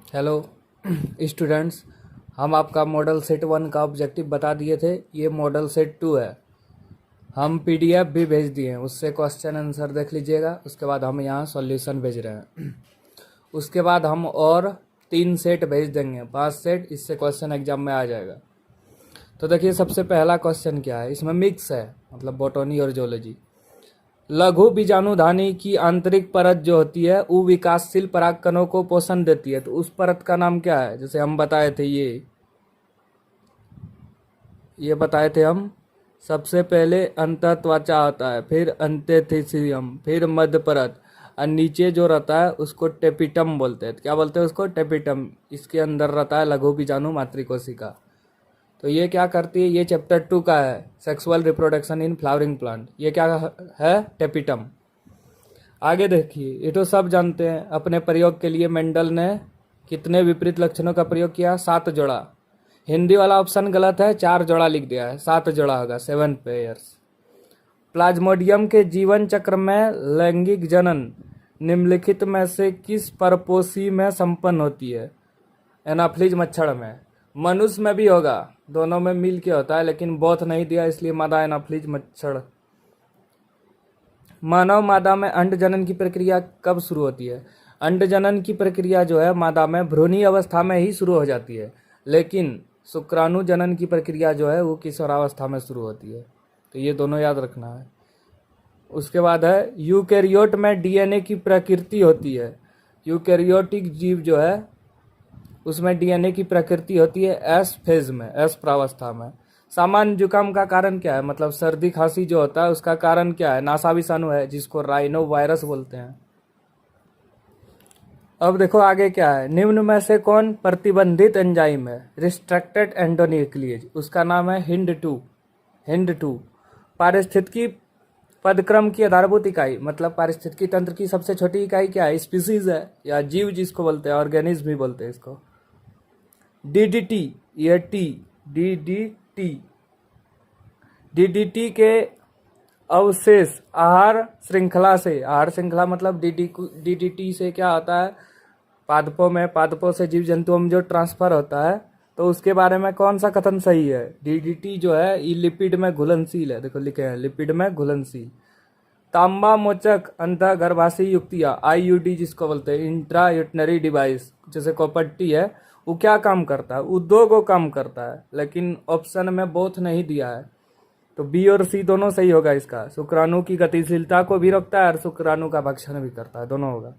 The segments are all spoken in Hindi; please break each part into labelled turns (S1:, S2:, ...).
S1: हेलो स्टूडेंट्स, हम आपका मॉडल सेट 1 का ऑब्जेक्टिव बता दिए थे। ये मॉडल सेट 2 है। हम पीडीएफ भी भेज दिए हैं, उससे क्वेश्चन आंसर देख लीजिएगा। उसके बाद हम यहाँ सॉल्यूशन भेज रहे हैं। उसके बाद हम और 3 सेट भेज देंगे, 5 सेट। इससे क्वेश्चन एग्जाम में आ जाएगा। तो देखिए, सबसे पहला क्वेश्चन क्या है। इसमें मिक्स है, मतलब बॉटनी और जोलॉजी। लघु बीजाणुधानी की आंतरिक परत जो होती है वो विकासशील परागकणों को पोषण देती है। तो उस परत का नाम क्या है? जैसे हम बताए थे, ये बताए थे हम। सबसे पहले अंतःत्वचा होता है, फिर अंतेथिसियम, फिर मध्य परत, और नीचे जो रहता है उसको टेपिटम बोलते हैं। क्या बोलते हैं उसको? टेपिटम। इसके अंदर रहता है लघु बीजाणु मातृकोशिका। तो ये क्या करती है? ये चैप्टर 2 का है, sexual reproduction in flowering plant. ये क्या है? टेपिटम। आगे देखिए, ये तो सब जानते हैं। अपने प्रयोग के लिए मेंडल ने कितने विपरीत लक्षणों का प्रयोग किया? 7 जोड़ा। हिंदी वाला ऑप्शन गलत है, 4 जोड़ा लिख दिया है, 7 जोड़ा होगा, 7 पेयर्स। प्लाज्मोडियम के जीवन चक्र में लैंगिक जनन निम्नलिखित में से किस परपोषी में संपन्न होती है? एनाफ्लीज मच्छर में। मनुष्य में भी होगा, दोनों में मिल के होता है, लेकिन बोथ नहीं दिया इसलिए मादा एनाफ्लीज मच्छर। मानव मादा में अंड जनन की प्रक्रिया कब शुरू होती है? अंड जनन की प्रक्रिया जो है मादा में भ्रूणी अवस्था में ही शुरू हो जाती है, लेकिन शुक्राणु जनन की प्रक्रिया जो है वो किशोरावस्था में शुरू होती है। तो ये दोनों याद रखना है। उसके बाद है यूकैरियोट में डीएनए की प्रकृति होती है। यूकैरियोटिक जीव जो है उसमें डीएनए की प्रकृति होती है एस फेज में, एस प्रावस्था में। सामान्य जुकाम का कारण क्या है? मतलब सर्दी खांसी जो होता है उसका कारण क्या है? नासा विषाणु है, जिसको राइनो वायरस बोलते हैं। अब देखो आगे क्या है। निम्न में से कौन प्रतिबंधित एंजाइम है? Restricted endonuclease. उसका नाम है हिंड 2। हिंड 2 पारिस्थितिकी पदक्रम की आधारभूत इकाई, मतलब पारिस्थितिकी तंत्र की सबसे छोटी इकाई क्या है? स्पीसीज है, या जीव जिसको बोलते हैं, ऑर्गेनिज्म भी बोलते हैं इसको। डीडीटी, ये टी, डीडीटी, डीडीटी के अवशेष आहार श्रृंखला से, आहार श्रृंखला मतलब डीडीटी से क्या होता है? पादपों से जीव जंतुओं में जो ट्रांसफर होता है, तो उसके बारे में कौन सा कथन सही है? डीडीटी जो है ये लिपिड में घुलनशील है। देखो लिखे हैं लिपिड में घुलनशील। तांबा मोचक अंतःगर्भाशय युक्तियां, आईयूडी जिसको बोलते हैं, इंट्रा यूटनरी डिवाइस, जैसे कॉपर्टी है, वो क्या काम करता है? वो 2 को काम करता है, लेकिन ऑप्शन में बोथ नहीं दिया है। तो बी और सी दोनों सही होगा इसका। शुक्राणु की गतिशीलता को भी रोकता है और शुक्राणु का भक्षण भी करता है, दोनों होगा।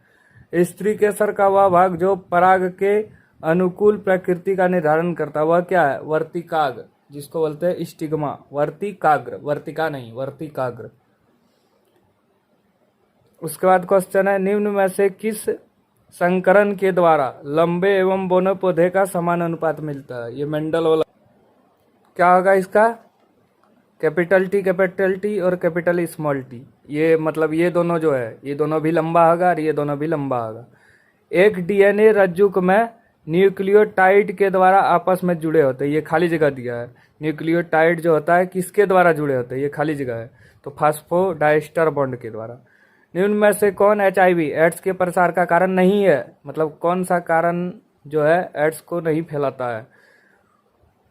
S1: स्त्री केसर का वह भाग जो पराग के अनुकूल प्रकृति का निर्धारण करता है वह क्या है? वर्तिकाग्र, जिसको बोलते हैं स्टिग्मा। वर्तिकाग्र, वर्तिका नहीं, वर्तिकाग्र। उसके बाद क्वेश्चन है, निम्न में से किस संकरण के द्वारा लंबे एवं बोने पौधे का समान अनुपात मिलता है? ये मेंडल वाला क्या होगा इसका? कैपिटल टी और कैपिटल स्मॉल टी। ये मतलब ये दोनों जो है, ये दोनों भी लंबा होगा और ये दोनों भी लंबा होगा। एक डीएनए रज्जुक में न्यूक्लियोटाइड के द्वारा आपस में जुड़े होते हैं। ये खाली जगह दिया है। न्यूक्लियोटाइड जो होता है किसके द्वारा जुड़े होते हैं? ये खाली जगह है, तो फास्फोडाइस्टर बॉन्ड के द्वारा। निम्न में से कौन एचआईवी एड्स के प्रसार का कारण नहीं है? मतलब कौन सा कारण जो है एड्स को नहीं फैलाता है?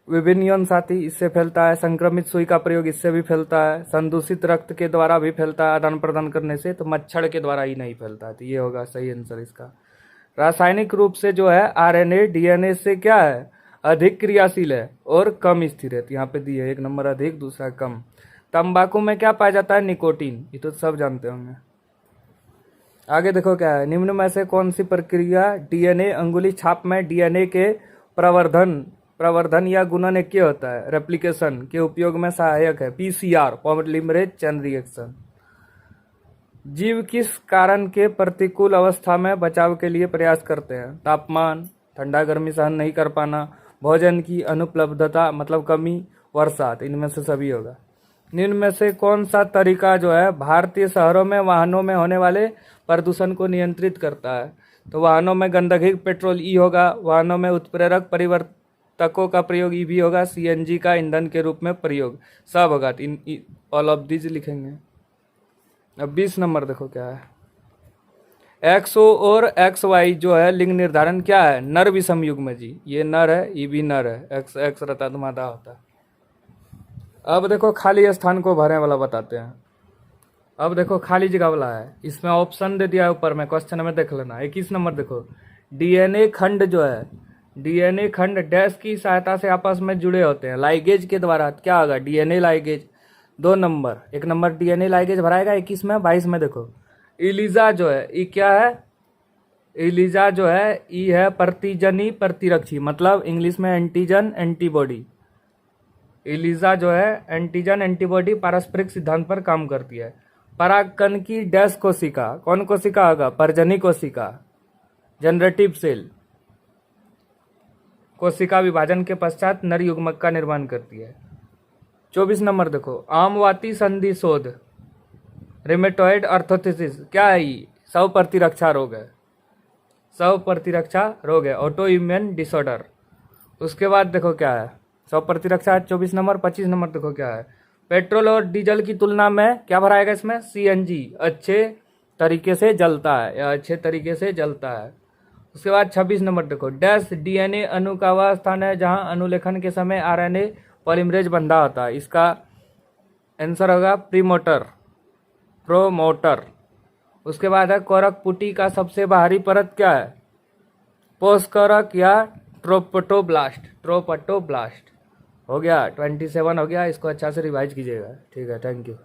S1: विभिन्न साथी इससे फैलता है। संक्रमित सुई का प्रयोग इससे भी फैलता है। संदूषित रक्त के द्वारा भी फैलता है आदान प्रदान करने से। तो मच्छर के द्वारा ही नहीं फैलता है। तो ये होगा सही आंसर इसका। रासायनिक रूप से जो है आरएनए डीएनए से क्या है? अधिक क्रियाशील है और कम स्थिर है। तो यहाँ पे दी है, 1 नंबर अधिक, दूसरा कम। तंबाकू में क्या पाया जाता है? निकोटीन। ये तो सब जानते होंगे। आगे देखो क्या है। निम्न में से कौन सी प्रक्रिया डीएनए अंगुली छाप में डीएनए के प्रवर्धन या गुणन के होता है? रेप्लिकेशन के उपयोग में सहायक है? PCR, polymerase chain reaction. जीव किस कारण के प्रतिकूल अवस्था में बचाव के लिए प्रयास करते हैं? तापमान, ठंडा गर्मी सहन नहीं कर पाना, भोजन की अनुपलब्धता मतलब कमी, वर्षा। इनमें से सभी होगा। निम्न में से कौन सा तरीका जो है भारतीय शहरों में वाहनों में होने वाले प्रदूषण को नियंत्रित करता है? तो वाहनों में गंदगी पेट्रोल ई होगा। वाहनों में उत्प्रेरक परिवर्तकों का प्रयोग ई भी होगा। सीएनजी का ईंधन के रूप में प्रयोग सब होगा। इन ऑल ऑफ दीज लिखेंगे। अब 20 नंबर देखो क्या है। XO और XY जो है लिंग निर्धारण क्या है, नर विषम युग्म जी, ये नर है, ये भी नर है, XX रहता तो मादा होता। अब देखो खाली स्थान को भरने वाला बताते हैं। अब देखो खाली जगह वाला है, इसमें ऑप्शन दे दिया है ऊपर में, क्वेश्चन में देख लेना। 21 नंबर देखो, डीएनए खंड जो है, डीएनए खंड डैश की सहायता से आपस में जुड़े होते हैं, लाइगेज के द्वारा। क्या होगा, डीएनए लाइगेज। 2 नंबर, 1 नंबर डीएनए लाइगेज भराएगा 21 में। 22 में देखो, इलीजा जो है, ई क्या है, इलीजा जो है, ई है प्रतिजनी प्रतिरक्षी, मतलब इंग्लिश में एंटीजन एंटीबॉडी। इलीजा जो है एंटीजन एंटीबॉडी पारस्परिक सिद्धांत पर काम करती है। परागकण की डैश कोशिका, कौन कोशिका होगा, परजनी कोशिका, जनरेटिव सेल, कोशिका विभाजन के पश्चात नर युग्मक का निर्माण करती है। 24 नंबर देखो, आमवाती संधि शोध, रेमेटोइड अर्थोथिसिस, क्या है ये, स्व प्रतिरक्षा रोग है, स्व प्रतिरक्षा रोग है, ऑटो इम्यून डिसऑर्डर। उसके बाद देखो क्या है, स्व प्रतिरक्षा 24 नंबर। 25 नंबर देखो क्या है, पेट्रोल और डीजल की तुलना में क्या भराएगा इसमें, सीएनजी अच्छे तरीके से जलता है, या अच्छे तरीके से जलता है। उसके बाद 26 नंबर देखो, डैश डीएनए अणु का वह स्थान है जहां अनुलेखन के समय आरएनए पॉलीमरेज बंधा होता है। इसका आंसर होगा प्रीमोटर, प्रोमोटर। उसके बाद है कोरक पुटी का सबसे बाहरी परत क्या है, पोस्कोरक या ट्रोपोटोब्लास्ट, ट्रोपोटोब्लास्ट। हो गया 27 हो गया, इसको अच्छा से रिवाइज कीजिएगा। ठीक है, थैंक यू।